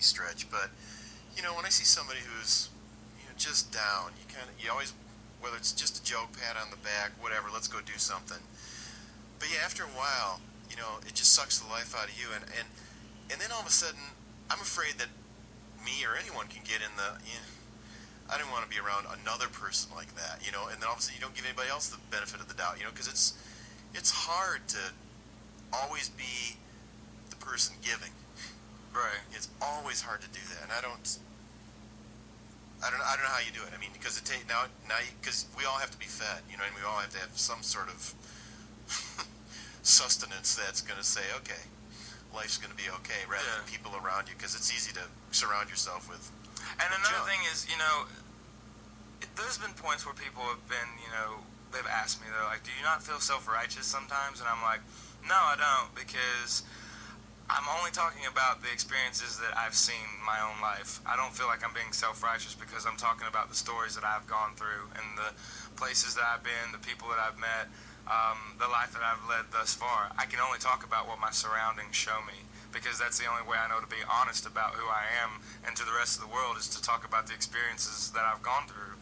stretch, but when I see somebody who's just down, you always, whether it's just a joke, pat on the back, whatever, let's go do something. But yeah, after a while, it just sucks the life out of you, and then all of a sudden, I'm afraid that me or anyone can get in the. I don't want to be around another person like that, and then all of a sudden you don't give anybody else the benefit of the doubt, because it's hard to always be the person giving. Right. It's always hard to do that, and I don't know how you do it. I mean, because because we all have to be fed, and we all have to have some sort of sustenance that's going to say, okay, life's going to be okay, rather than people around you, because it's easy to surround yourself with. And another thing is, there's been points where people have been, they've asked me, they're like, do you not feel self-righteous sometimes? And I'm like, no, I don't, because I'm only talking about the experiences that I've seen in my own life. I don't feel like I'm being self-righteous because I'm talking about the stories that I've gone through and the places that I've been, the people that I've met, the life that I've led thus far. I can only talk about what my surroundings show me, because that's the only way I know to be honest about who I am and to the rest of the world, is to talk about the experiences that I've gone through.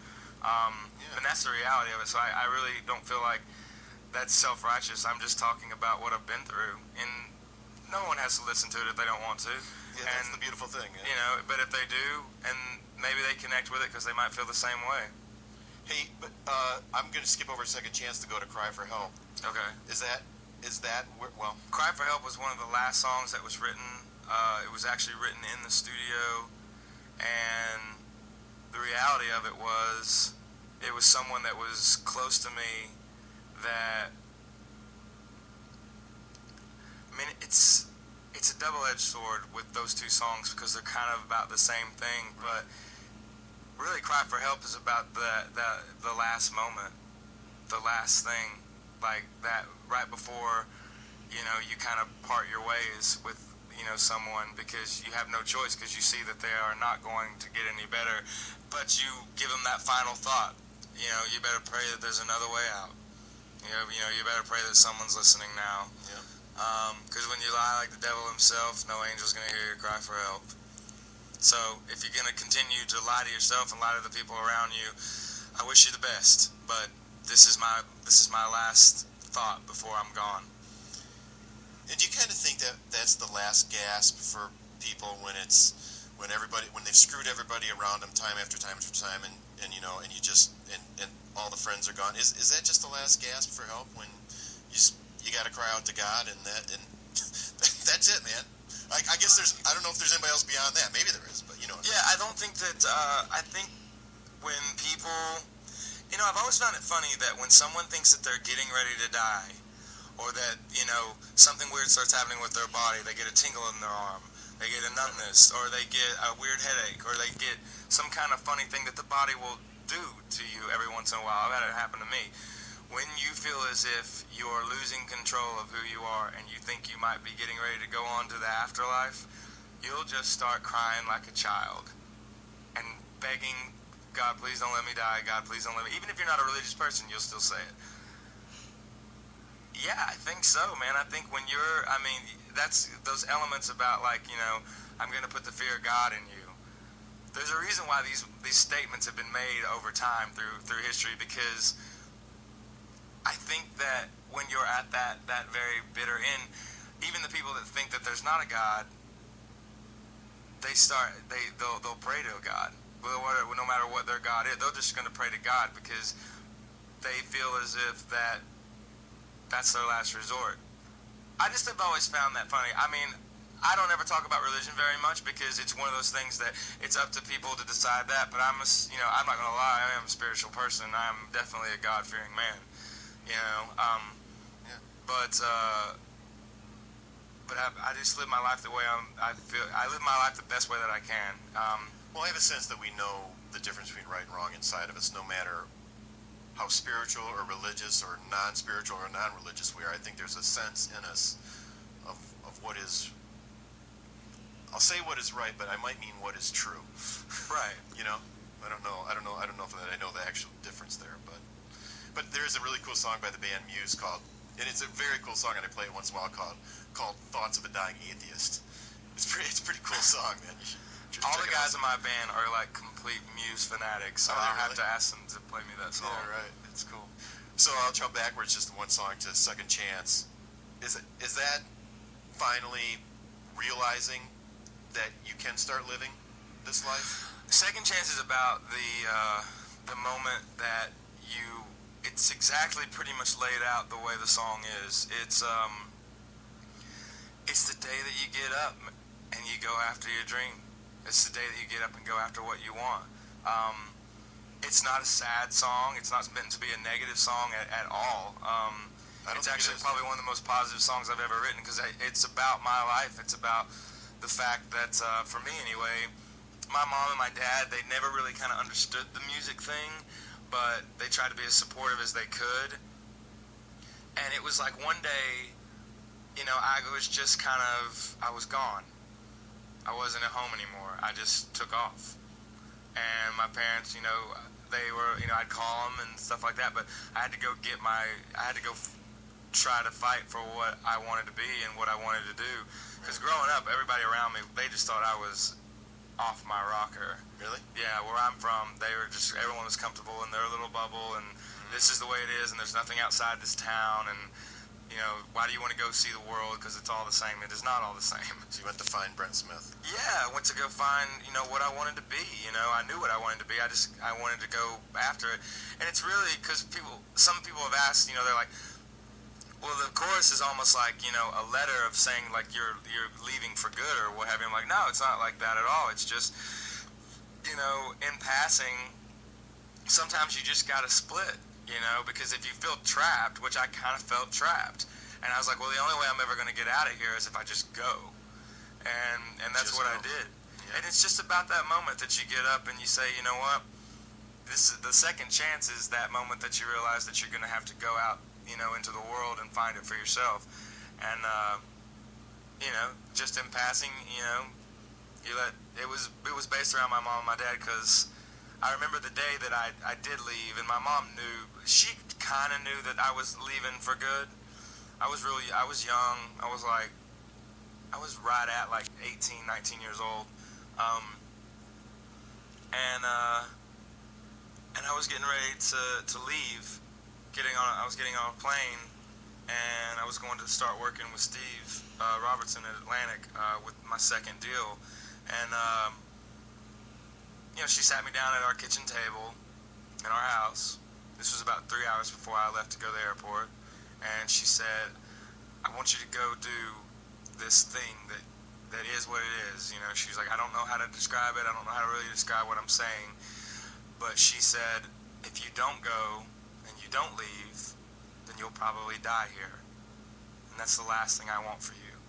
And that's the reality of it. So I really don't feel like that's self-righteous. I'm just talking about what I've been through, and no one has to listen to it if they don't want to. Yeah, that's the beautiful thing. Yeah. But if they do, and maybe they connect with it because they might feel the same way. Hey, but I'm going to skip over a second chance to go to Cry for Help. Okay. Is that well? Cry for Help was one of the last songs that was written. It was actually written in the studio, and the reality of it was someone that was close to me that, I mean, it's a double-edged sword with those two songs because they're kind of about the same thing, but really Cry for Help is about the last moment, the last thing, like that right before, you kind of part your ways with, someone, because you have no choice, because you see that they are not going to get any better, but you give them that final thought, you better pray that there's another way out. You better pray that someone's listening now. Yeah. Because when you lie like the devil himself, no angel's going to hear your cry for help. So if you're going to continue to lie to yourself and lie to the people around you, I wish you the best, but this is my last thought before I'm gone. And do you kind of think that that's the last gasp for people when they've screwed everybody around them time after time after time, and all the friends are gone? Is that just the last gasp for help, when you got to cry out to God, and that's it, man? I guess I don't know if there's anybody else beyond that. Maybe there is, but Yeah, I don't think that. I think when people, I've always found it funny that when someone thinks that they're getting ready to die, or that, something weird starts happening with their body, they get a tingle in their arm, they get a numbness, or they get a weird headache, or they get some kind of funny thing that the body will do to you every once in a while. I've had it happen to me. When you feel as if you're losing control of who you are and you think you might be getting ready to go on to the afterlife, you'll just start crying like a child and begging, God, please don't let me die. God, please don't let me. Even if you're not a religious person, you'll still say it. Yeah, I think so, man. I think when that's those elements about, like, I'm going to put the fear of God in you. There's a reason why these statements have been made over time through history, because I think that when you're at that very bitter end, even the people that think that there's not a God, they'll pray to a God. No matter what their God is, they're just going to pray to God because they feel as if that's their last resort. I just have always found that funny. I mean, I don't ever talk about religion very much because it's one of those things that it's up to people to decide that. But I'm not gonna lie. I am a spiritual person. I'm definitely a God-fearing man. But I just live my life the way I live my life the best way that I can. Well, I have a sense that we know the difference between right and wrong inside of us, no matter how spiritual or religious or non-spiritual or non-religious we are. I think there's a sense in us of what is, I'll say what is right, but I might mean what is true. Right. I don't know if I know the actual difference there, but there's a really cool song by the band Muse and it's a very cool song, and I play it once in a while, called "Thoughts of a Dying Atheist." It's a pretty cool song, man. Just all check the it guys out. in my band are like complete Muse fanatics, so Oh, I'll really? have to ask them to play me that song. Yeah, right. It's cool. So I'll jump backwards just one song to Second Chance. Is that finally realizing that you can start living this life? Second Chance is about the moment that you. It's exactly pretty much laid out the way the song is. It's the day that you get up and you go after your dream. It's the day that you get up and go after what you want. It's not a sad song. It's not meant to be a negative song at all. It's actually probably one of the most positive songs I've ever written because it's about my life. It's about the fact that, for me anyway, my mom and my dad, they never really kind of understood the music thing, but they tried to be as supportive as they could. And it was like one day, I was just I was gone. I wasn't at home anymore. I just took off. And my parents, they were, I'd call them and stuff like that, but I had to go try to fight for what I wanted to be and what I wanted to do. Because growing up, everybody around me, they just thought I was off my rocker. Really? Yeah, where I'm from, everyone was comfortable in their little bubble, and this is the way it is, and there's nothing outside this town, and why do you want to go see the world? Because it's all the same. It is not all the same. So you went to find Brent Smith. Yeah, I went to go find, what I wanted to be. I knew what I wanted to be. I wanted to go after it. And it's really because some people have asked, they're like, well, the chorus is almost like, a letter of saying, like, you're leaving for good or what have you. I'm like, no, it's not like that at all. It's just, in passing, sometimes you just got to split. Because if you feel trapped, which I kind of felt trapped, and I was like, well, the only way I'm ever going to get out of here is if I just go, and that's what I did. Yeah. And it's just about that moment that you get up and you say, you know what, this is the second chance is that moment that you realize that you're going to have to go out, into the world and find it for yourself, and just in passing, it was based around my mom and my dad because I remember the day that I did leave, and my mom knew. She kind of knew that I was leaving for good. I was young. I was right at like 18, 19 years old. And I was getting ready to leave. I was getting on a plane, and I was going to start working with Steve Robertson at Atlantic with my second deal. And she sat me down at our kitchen table in our house. This was about 3 hours before I left to go to the airport. And she said, I want you to go do this thing that is what it is. She's like, I don't know how to describe it. I don't know how to really describe what I'm saying. But she said, if you don't go and you don't leave, then you'll probably die here. And that's the last thing I want for you.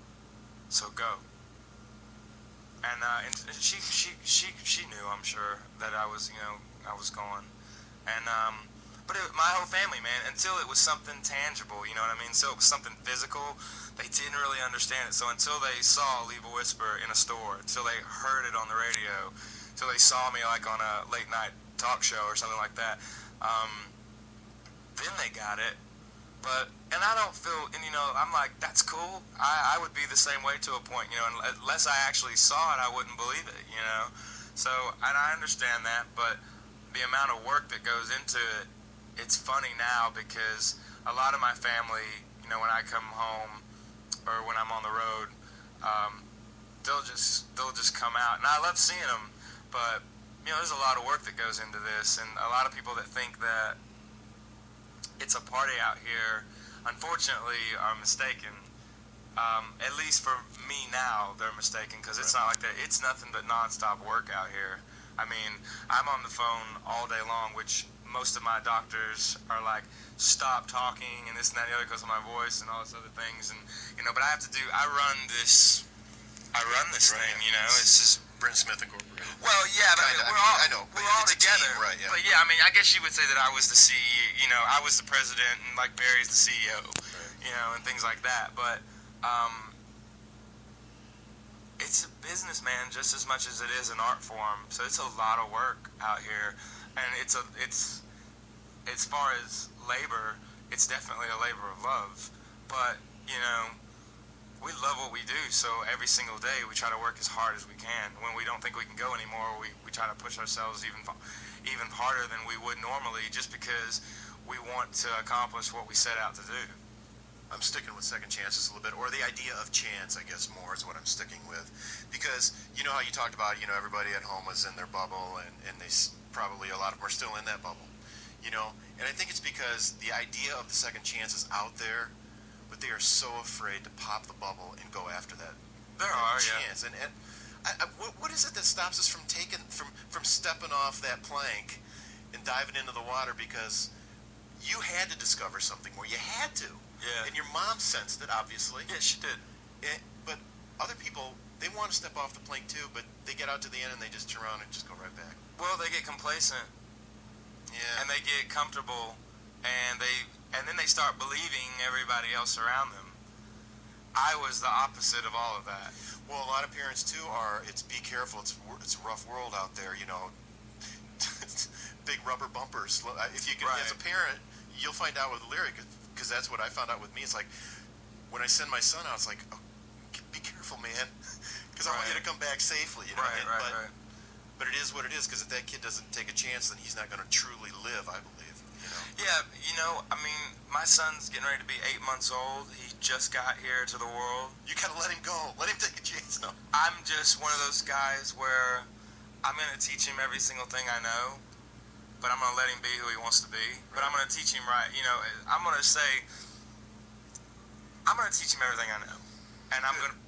So go. And she knew, I'm sure, that I was gone. And but my whole family, man, until it was something tangible, you know what I mean? So it was something physical, they didn't really understand it. So until they saw Leave a Whisper in a store, until they heard it on the radio, until they saw me like on a late night talk show or something like that, then they got it. And I don't feel, and I'm like, that's cool. I would be the same way to a point, unless I actually saw it, I wouldn't believe it, So, and I understand that, but the amount of work that goes into it, it's funny now because a lot of my family, when I come home or when I'm on the road, they'll just come out, and I love seeing them, but, there's a lot of work that goes into this, and a lot of people that think that it's a party out here, unfortunately, are mistaken. At least for me now, they're mistaken because it's not like that. It's nothing but nonstop work out here. I mean, I'm on the phone all day long, which most of my doctors are like, stop talking and this and that and the other because of my voice and all these other things. And but I have to I run this thing. It's just Brent Smith Incorporated. Well, yeah, but we're all together. Team, right, yeah. But yeah, I mean, I guess you would say that I was the CEO, I was the president, and like Barry's the CEO, right. And things like that. But it's a business, man, just as much as it is an art form. So it's a lot of work out here, and it's as far as labor, it's definitely a labor of love. But we love what we do, so every single day we try to work as hard as we can. When we don't think we can go anymore, we try to push ourselves even harder than we would normally, just because we want to accomplish what we set out to do. I'm sticking with second chances a little bit, or the idea of chance, I guess, more is what I'm sticking with. Because you know how you talked about, everybody at home was in their bubble, and probably a lot of them are still in that bubble. And I think it's because the idea of the second chance is out there, but they are so afraid to pop the bubble and go after that chance. Yeah. And what is it that stops us from stepping off that plank and diving into the water? Because you had to discover something more. You had to. Yeah. And your mom sensed it, obviously. Yeah, she did. But other people, they want to step off the plank too, but they get out to the end and they just turn around and just go right back. Well, they get complacent. Yeah. And they get comfortable, and then they start believing everybody else around them. I was the opposite of all of that. Well, a lot of parents too be careful. It's a rough world out there, Big rubber bumpers. If you can, Right. as a parent, you'll find out with Lyric, because that's what I found out with me. It's like, when I send my son out, it's like, oh, be careful, man, because I want you to come back safely. Right. But it is what it is, because if that kid doesn't take a chance, then he's not going to truly live, I believe. Yeah, I mean, my son's getting ready to be 8 months old. He just got here to the world. You got to let him go. Let him take a chance. No. I'm just one of those guys where I'm going to teach him every single thing I know, but I'm going to let him be who he wants to be. But I'm going to teach him right. I'm going to teach him everything I know. And I'm going to